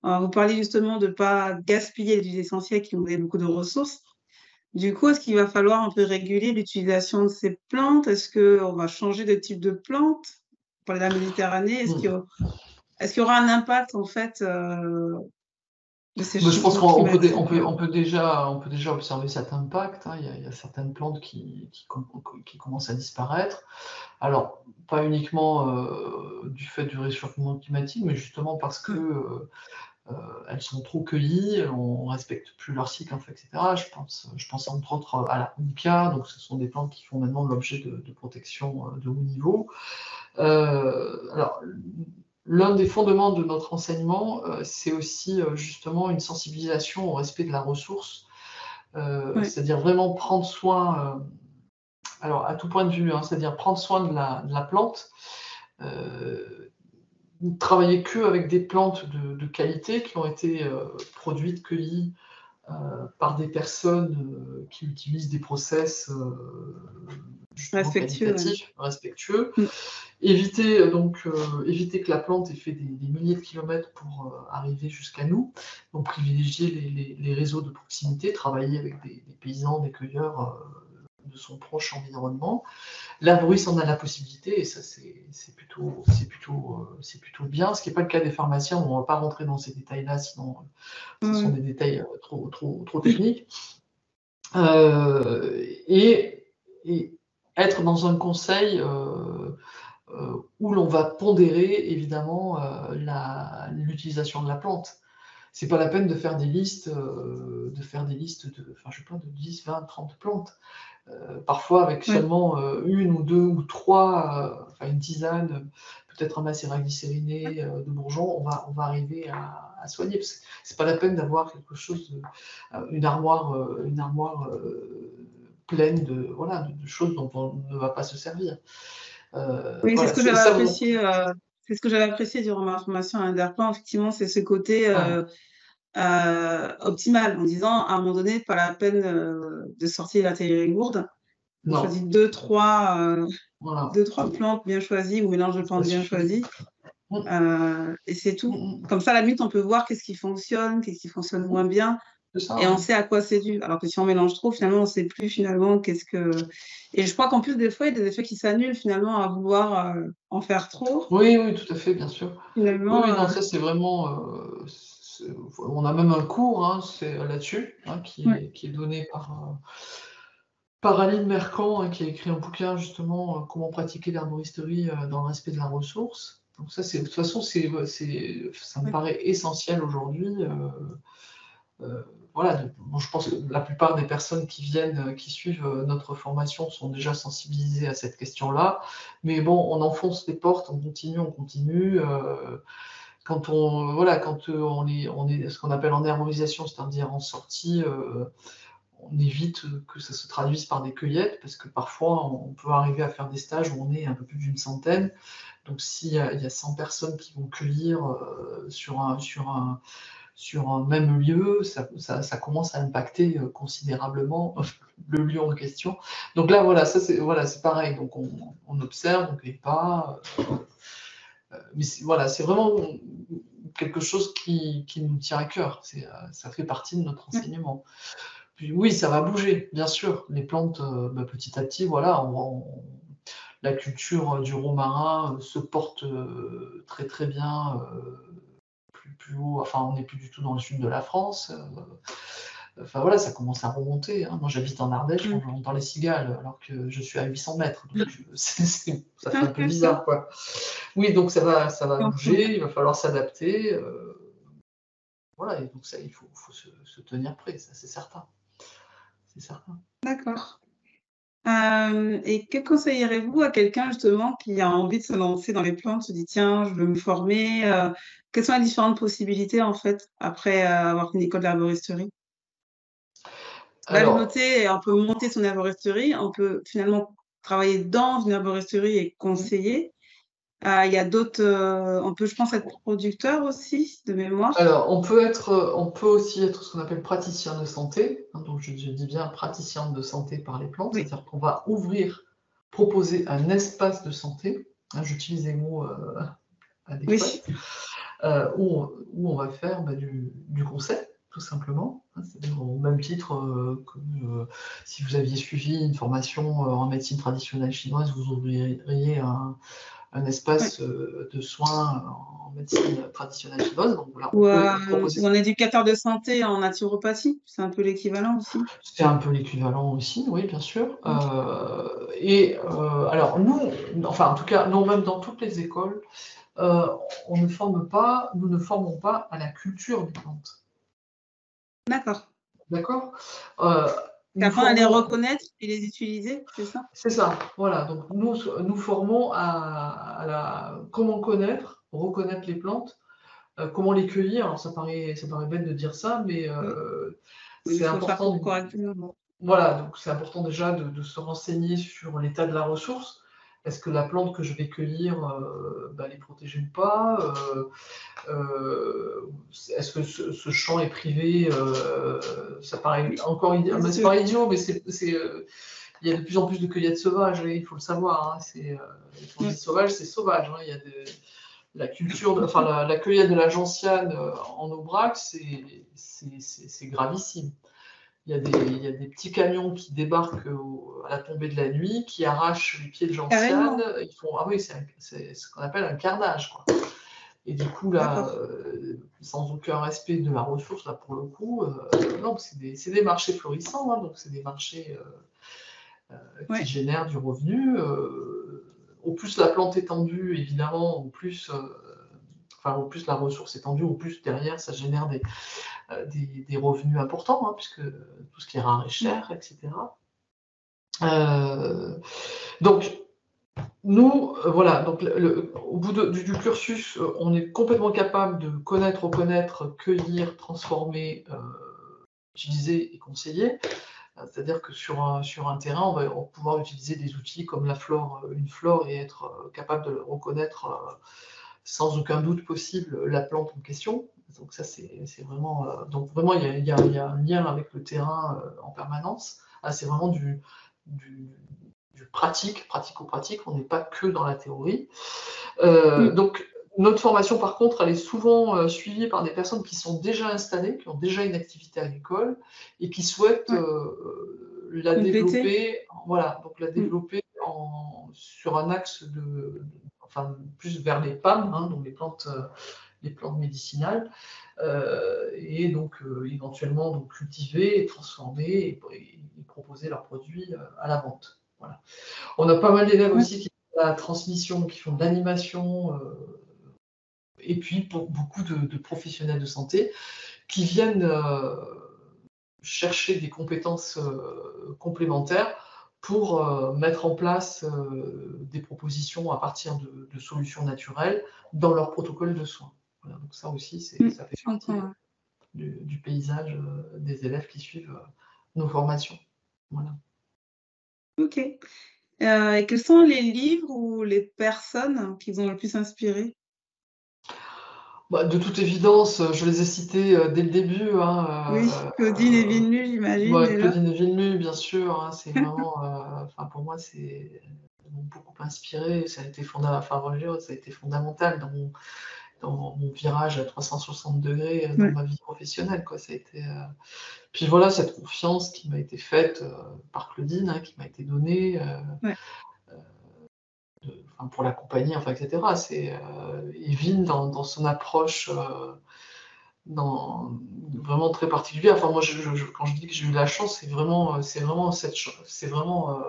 Vous parliez justement de ne pas gaspiller les huiles essentielles qui ont beaucoup de ressources. Du coup, est-ce qu'il va falloir un peu réguler l'utilisation de ces plantes? Est-ce qu'on va changer de type de plante? Pour la Méditerranée,
Mm.
est-ce qu'il y aura un impact, en fait, de ces
Mais je pense
changements
qu'on
climatiques?
peut déjà observer cet impact. Hein. Il y a certaines plantes qui commencent à disparaître. Alors, pas uniquement du fait du réchauffement climatique, mais justement parce que elles sont trop cueillies, on ne respecte plus leur cycle, en fait, etc. Je pense entre autres à l'arnica, donc ce sont des plantes qui font maintenant l'objet de protection de haut niveau. Alors, l'un des fondements de notre enseignement, c'est aussi justement une sensibilisation au respect de la ressource,
Ouais,
c'est-à-dire vraiment prendre soin, alors à tout point de vue, hein, c'est-à-dire prendre soin de la plante, travailler que avec des plantes de qualité qui ont été produites, cueillies par des personnes qui utilisent des process justement
respectueux, ouais.
qualitatifs, respectueux.
Mmh.
Éviter que la plante ait fait des milliers de kilomètres pour arriver jusqu'à nous. Donc privilégier les réseaux de proximité, travailler avec des paysans, des cueilleurs de son proche environnement. L'herboriste en a la possibilité, et ça c'est plutôt bien, ce qui n'est pas le cas des pharmaciens. On ne va pas rentrer dans ces détails-là, sinon ce sont
Ouais.
des détails trop techniques. Et, être dans un conseil où l'on va pondérer évidemment l'utilisation de la plante. C'est pas la peine de faire des listes, enfin, je sais pas, de 10, 20, 30 plantes. Parfois, avec
Ouais.
seulement une ou deux ou trois, enfin une tisane, peut-être un macérat glycériné de bourgeon, on va arriver à soigner. C'est pas la peine d'avoir quelque chose, une armoire pleine de choses dont on ne va pas se servir.
Oui, c'est ce
Voilà,
que j'avais
ça,
apprécié, c'est ce que j'avais apprécié durant ma formation à Interplan. Effectivement, c'est ce côté, optimale, en disant à un moment donné, pas la peine de sortir l'artillerie lourde. On
Non,
choisit deux, trois
voilà,
2-3 plantes bien choisies ou mélange de
ça
plantes bien
suffit.
choisis,
Mm,
et c'est
mm,
tout.
mm.
Comme ça, à la limite, on peut voir qu'est-ce qui fonctionne moins bien
C'est ça,
et on
ouais.
sait à quoi c'est dû. Alors que si on mélange trop, finalement, on ne sait plus finalement qu'est-ce que et je crois qu'en plus, des fois, il y a des effets qui s'annulent finalement à vouloir, en faire trop.
Oui, oui, tout à fait, bien sûr. Oui,
Finalement,
oui, non, ça c'est vraiment. On a même un cours hein, là-dessus hein,
ouais,
qui est donné par Aline Mercant, hein, qui a écrit un bouquin justement Comment pratiquer l'herboristerie dans le respect de la ressource. Donc ça, de toute façon, ça me
ouais,
paraît essentiel aujourd'hui. Voilà, bon, je pense que la plupart des personnes qui viennent, qui suivent notre formation sont déjà sensibilisées à cette question-là. Mais bon, on enfonce les portes, on continue, on continue. Quand voilà, quand on est ce qu'on appelle en herborisation, c'est-à-dire en sortie, on évite que ça se traduise par des cueillettes, parce que parfois on peut arriver à faire des stages où on est un peu plus d'une centaine. Donc s'il y a 100 personnes qui vont cueillir sur un même lieu, ça commence à impacter considérablement le lieu en question. Donc là, voilà, c'est pareil. Donc on observe, on ne cueille pas. Mais voilà, c'est vraiment quelque chose qui nous tient à cœur. Ça fait partie de notre
ouais.
enseignement. Puis oui, ça va bouger, bien sûr. Les plantes, petit à petit, voilà, la culture du romarin se porte très très bien plus haut. Enfin, on n'est plus du tout dans le sud de la France. Enfin voilà, ça commence à remonter. Hein. Moi, j'habite en Ardèche, on
Mmh.
entend les cigales, alors que je suis à 800 mètres. Donc, ça fait un peu bizarre, quoi. Oui, donc ça va bouger, il va falloir s'adapter. Voilà, et donc ça, il faut se tenir prêt, ça, c'est certain. C'est certain.
D'accord. Et que conseillerez-vous à quelqu'un justement qui a envie de se lancer dans les plantes, se dit: «Tiens, je veux me former», quelles sont les différentes possibilités en fait après, avoir fait une école d'herboristerie?
Alors,
Noter, on peut monter son herboristerie, on peut finalement travailler dans une herboristerie et conseiller. Il y a d'autres, on peut, je pense, être producteur aussi de mémoire.
on peut aussi être ce qu'on appelle praticien de santé, hein, donc je dis bien praticien de santé par les plantes,
Oui,
c'est-à-dire qu'on va proposer un espace de santé, hein, j'utilise les mots adéquats,
oui,
où on va faire du conseil, tout simplement, hein, c'est-à-dire au même titre que si vous aviez suivi une formation en médecine traditionnelle chinoise, vous ouvririez un
ouais.
espace de soins en médecine traditionnelle chinoise. Donc voilà, on
Ou,
peut proposer.
ou un éducateur de santé en naturopathie, c'est un peu l'équivalent aussi.
C'est un peu l'équivalent aussi, oui, bien sûr.
Mmh.
Alors nous, enfin en tout cas, non, même dans toutes les écoles, euh, nous ne formons pas à la culture des plantes.
D'accord.
D'accord. Euh,
Et
nous
apprendre à les
formons,
reconnaître et les utiliser, c'est ça?
c'est ça, voilà. Donc nous formons comment reconnaître les plantes. Comment les cueillir? Alors ça paraît bête de dire ça, mais
Oui, mais il
c'est
faut le faire
important.
correctement.
Voilà, donc c'est important déjà de se renseigner sur l'état de la ressource. Est-ce que la plante que je vais cueillir, elle est protégée ou pas? Est-ce que ce champ est privé? Ça paraît encore
Bien
c'est
sûr.
pas idiot, mais il y a de plus en plus de cueillettes sauvages, et il faut le savoir. Hein, quand je dis
Ouais.
sauvage, c'est sauvage. Hein, il y a la culture, enfin la cueillette de la gentiane en Aubrac, c'est gravissime. Il y a des petits camions qui débarquent à la tombée de la nuit, qui arrachent les pieds de gentiane.
Carrément.
Ils font, ah oui, c'est ce qu'on appelle un carnage, quoi. Et du coup, là,
D'accord.
sans aucun respect de la ressource, là, pour le coup, non, c'est des marchés florissants, hein, donc c'est des marchés qui
Ouais.
génèrent du revenu. Au plus la plante est tendue, évidemment, au plus la ressource est tendue, au plus derrière, ça génère des revenus importants, hein, puisque tout ce qui est rare est
Mmh.
cher, etc. Euh, donc, nous, voilà, donc au bout du cursus, on est complètement capable de connaître, reconnaître, cueillir, transformer, utiliser et conseiller. C'est-à-dire que sur un terrain, on va pouvoir utiliser des outils comme une flore, et être capable de reconnaître sans aucun doute possible la plante en question. Donc ça, c'est vraiment... donc vraiment, il y a un lien avec le terrain en permanence. Ah, c'est vraiment du pratico-pratique, on n'est pas que dans la théorie. Donc, notre formation, par contre, elle est souvent suivie par des personnes qui sont déjà installées, qui ont déjà une activité agricole et qui souhaitent la développer, voilà, donc la développer sur un axe enfin, plus vers les PAM, hein, donc les plantes médicinales, et donc éventuellement donc, cultiver et transformer et proposer leurs produits à la vente. Voilà. On a pas mal d'élèves aussi qui font de la transmission, qui font de l'animation, et puis pour beaucoup de professionnels de santé qui viennent chercher des compétences complémentaires pour mettre en place des propositions à partir de solutions naturelles dans leur protocole de soins. Voilà, donc ça aussi, ça fait partie du paysage des élèves qui suivent nos formations. Voilà.
Ok. Et quels sont les livres ou les personnes qui vous ont le plus inspiré?
De toute évidence, je les ai cités dès le début.
Oui, Claudine et Villeneuve, j'imagine déjà.
Claudine et Villeneuve, bien sûr. Hein, c'est vraiment, pour moi, elles m'ont beaucoup inspiré. Ça a été fondamental dans mon virage à 360 degrés dans ma vie professionnelle. Quoi. Ça a été, Puis voilà, cette confiance qui m'a été faite par Claudine, hein, qui m'a été donnée. Pour l'accompagner, etc. Evelyne, dans son approche vraiment très particulière. Enfin, moi, quand je dis que j'ai eu la chance, c'est vraiment cette chance. C'est vraiment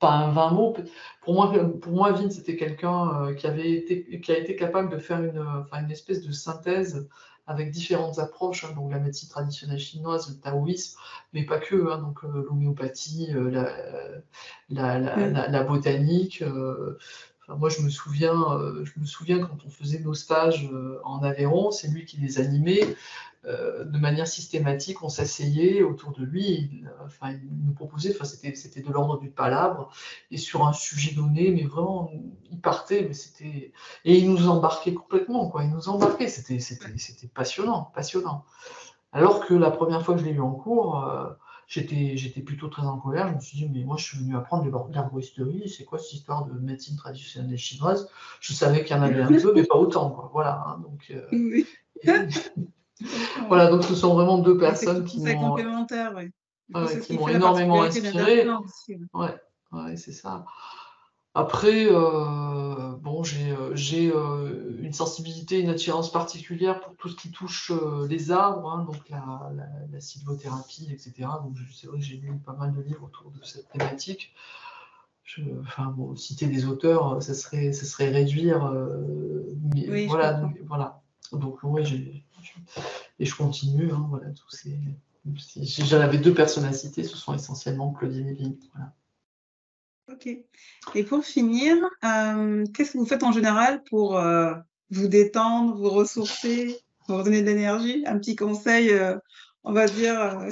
pas un vain mot. Pour moi, Evelyne, c'était quelqu'un qui a été capable de faire une espèce de synthèse avec différentes approches, hein, donc la médecine traditionnelle chinoise, le taoïsme, mais pas que, hein, donc l'homéopathie, la botanique. Moi, je me souviens quand on faisait nos stages en Aveyron, c'est lui qui les animait. De manière systématique, on s'asseyait autour de lui, il nous proposait, c'était de l'ordre du palabre, et sur un sujet donné, mais vraiment, il partait, et il nous embarquait complètement, quoi, c'était passionnant. Alors que la première fois que je l'ai eu en cours, j'étais plutôt très en colère, je me suis dit, mais moi je suis venu apprendre l'herboristerie, c'est quoi cette histoire de médecine traditionnelle chinoise? Je savais qu'il y en avait un peu, mais pas autant, quoi. Voilà, hein, donc... Voilà, donc ce sont vraiment deux personnes qui m'ont énormément inspiré. Ouais, c'est ça. Après, j'ai une sensibilité, une attirance particulière pour tout ce qui touche les arbres, hein, donc la sylvothérapie, etc. Donc c'est vrai que j'ai lu pas mal de livres autour de cette thématique. Citer des auteurs, ça serait réduire. Mais voilà. Donc oui, et je continue. Hein, voilà, j'en avais deux personnes à citer, ce sont essentiellement Claudine et Villeneuve. Voilà.
Ok. Et pour finir, qu'est-ce que vous faites en général pour vous détendre, vous ressourcer, vous redonner de l'énergie? Un petit conseil, on va dire,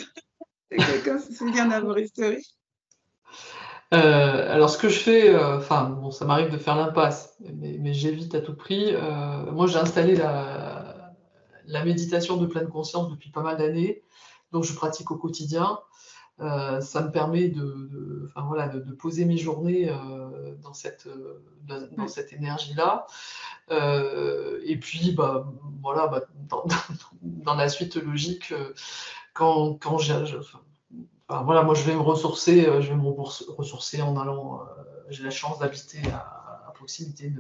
de quelqu'un qui se dit en arboristerie.
Alors ce que je fais, ça m'arrive de faire l'impasse, mais j'évite à tout prix. Moi, j'ai installé la méditation de pleine conscience depuis pas mal d'années, donc je pratique au quotidien. Ça me permet de poser mes journées dans cette énergie-là. Et puis, dans la suite logique, moi je vais me ressourcer, en allant. J'ai la chance d'habiter à proximité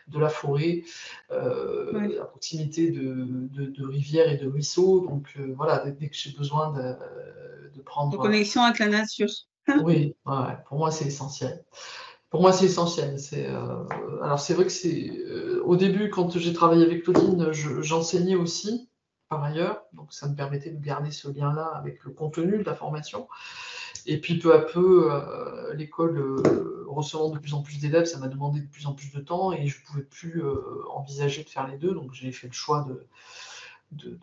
de la forêt, à proximité de rivières et de ruisseaux. Donc dès que j'ai besoin de prendre.
En connexion avec la nature.
Oui, pour moi c'est essentiel. Alors c'est vrai que au début, quand j'ai travaillé avec Claudine, j'enseignais aussi par ailleurs, donc ça me permettait de garder ce lien-là avec le contenu de la formation. Et puis peu à peu, l'école recevant de plus en plus d'élèves, ça m'a demandé de plus en plus de temps et je ne pouvais plus envisager de faire les deux, donc j'ai fait le choix de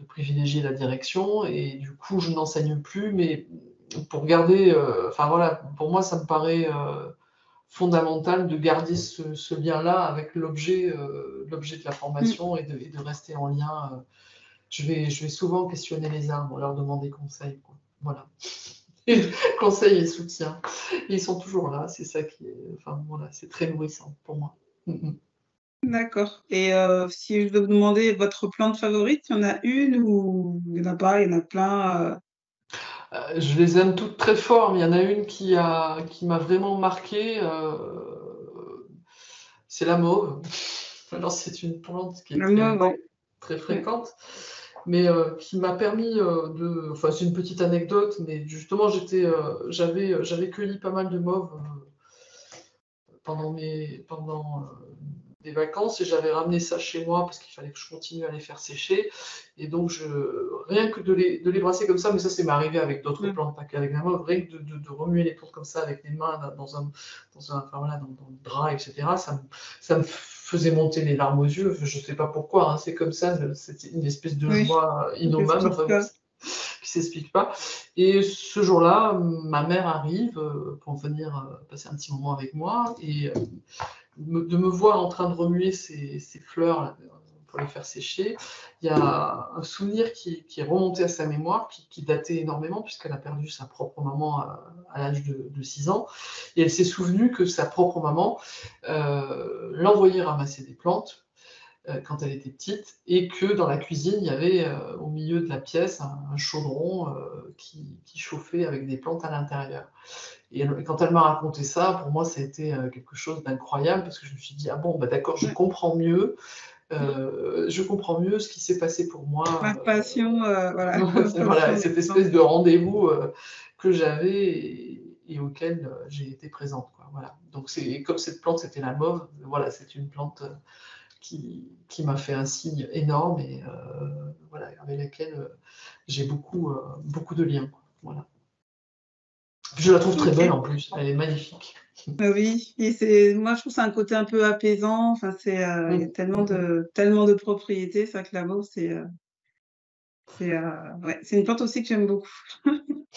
privilégier la direction et du coup je n'enseigne plus, mais pour garder, pour moi ça me paraît fondamental de garder ce lien-là avec l'objet de la
Mm.
formation et de rester en lien. Je vais souvent questionner les arbres, leur demander conseil, quoi. Voilà. Conseil et soutien. Et ils sont toujours là, c'est ça qui est. Enfin, voilà, c'est très nourrissant pour moi.
D'accord. Et si je dois vous demander votre plante favorite, il y en a une ou il n'y en a pas, il y en a plein
Je les aime toutes très fort, mais il y en a une qui m'a vraiment marqué. C'est la mauve. Alors, c'est une plante qui est
La mauve, ouais.
très
Ouais.
fréquente, mais qui m'a permis de. Enfin, c'est une petite anecdote, mais justement, j'avais cueilli pas mal de mauves pendant des vacances et j'avais ramené ça chez moi parce qu'il fallait que je continue à les faire sécher. Et donc, rien que de les brasser comme ça, mais ça, c'est m'est arrivé avec d'autres
Mm.
plantes, pas qu'avec la mauve, rien que de remuer les plantes comme ça avec les mains enfin, voilà, dans le drap, etc., ça me faisait monter les larmes aux yeux. Je ne sais pas pourquoi, hein, c'est comme ça, c'était une espèce de
Oui,
joie
ça
innommable.
s'explique
Enfin, bon,
pas.
qui s'explique pas. Et ce jour-là, ma mère arrive pour venir passer un petit moment avec moi et de me voir en train de remuer ces fleurs là, pour les faire sécher. Il y a un souvenir qui est remonté à sa mémoire, qui datait énormément, puisqu'elle a perdu sa propre maman à l'âge de 6 ans. Et elle s'est souvenue que sa propre maman l'envoyait ramasser des plantes quand elle était petite, et que dans la cuisine, il y avait au milieu de la pièce un chaudron qui chauffait avec des plantes à l'intérieur. Et quand elle m'a raconté ça, pour moi, ça a été quelque chose d'incroyable, parce que je me suis dit, ah bon, bah d'accord,
Ouais.
je comprends mieux ce qui s'est passé pour
Ma
moi.
passion, voilà, la
Voilà,
passion des
cette
plantes.
espèce de rendez-vous que j'avais et auquel j'ai été présente, quoi. Voilà. Donc, comme cette plante, c'était la mauve, voilà, c'est une plante qui m'a fait un signe énorme et voilà, avec laquelle j'ai beaucoup de liens, quoi. Voilà. Je la trouve très belle
Ok.
en plus, elle est magnifique.
Oui, et moi je trouve que c'est un côté un peu apaisant. Enfin, il y a tellement de propriétés. C'est vrai que la mauve, ouais, c'est une plante aussi que j'aime beaucoup.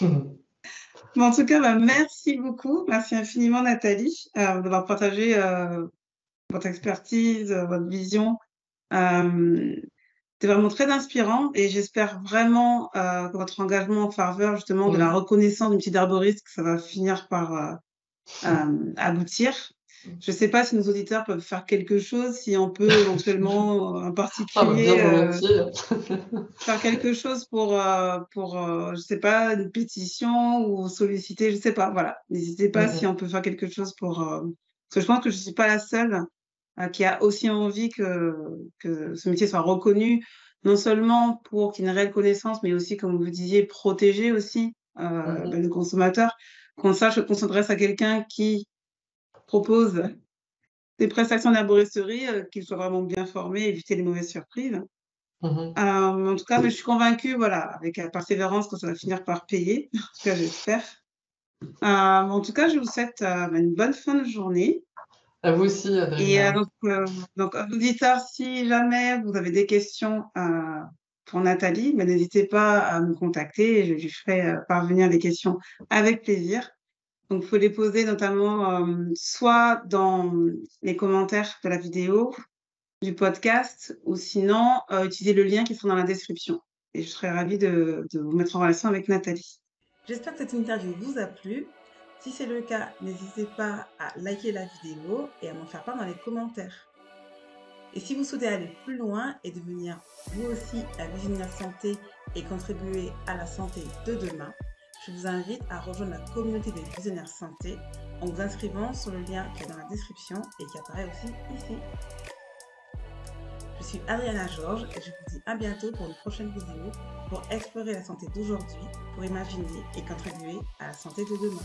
Mais en tout cas, bah, merci beaucoup. Merci infiniment, Nathalie, d'avoir partagé votre expertise, votre vision. C'est vraiment très inspirant et j'espère vraiment que votre engagement en faveur justement de la reconnaissance d'une petite arboriste, que ça va finir par aboutir. Je ne sais pas si nos auditeurs peuvent faire quelque chose, si on peut éventuellement, en
Ah bah bien
particulier,
volontiers.
faire quelque chose pour je sais pas, une pétition ou solliciter, je sais pas, voilà. N'hésitez pas si on peut faire quelque chose parce que je pense que je suis pas la seule, qui a aussi envie que ce métier soit reconnu, non seulement pour qu'il y ait une réelle connaissance, mais aussi, comme vous disiez, protéger aussi, le consommateur. Qu'on sache qu'on s'adresse à quelqu'un qui propose des prestations d'herboristerie, qu'il soit vraiment bien formé, éviter les mauvaises surprises. En tout cas, mais je suis convaincue, voilà, avec la persévérance, que ça va finir par payer. En tout cas, j'espère. En tout cas, je vous souhaite une bonne fin de journée.
À vous aussi,
Et
Adrien.
donc, auditeurs, si jamais vous avez des questions pour Nathalie, ben, n'hésitez pas à me contacter et je lui ferai parvenir les questions avec plaisir. Donc, il faut les poser notamment soit dans les commentaires de la vidéo, du podcast, ou sinon utiliser le lien qui sera dans la description. Et je serai ravie de vous mettre en relation avec Nathalie.
J'espère que cette interview vous a plu. Si c'est le cas, n'hésitez pas à liker la vidéo et à m'en faire part dans les commentaires. Et si vous souhaitez aller plus loin et devenir vous aussi un visionnaire santé et contribuer à la santé de demain, je vous invite à rejoindre la communauté des visionnaires santé en vous inscrivant sur le lien qui est dans la description et qui apparaît aussi ici. Je suis Adriana Georges et je vous dis à bientôt pour une prochaine vidéo pour explorer la santé d'aujourd'hui, pour imaginer et contribuer à la santé de demain.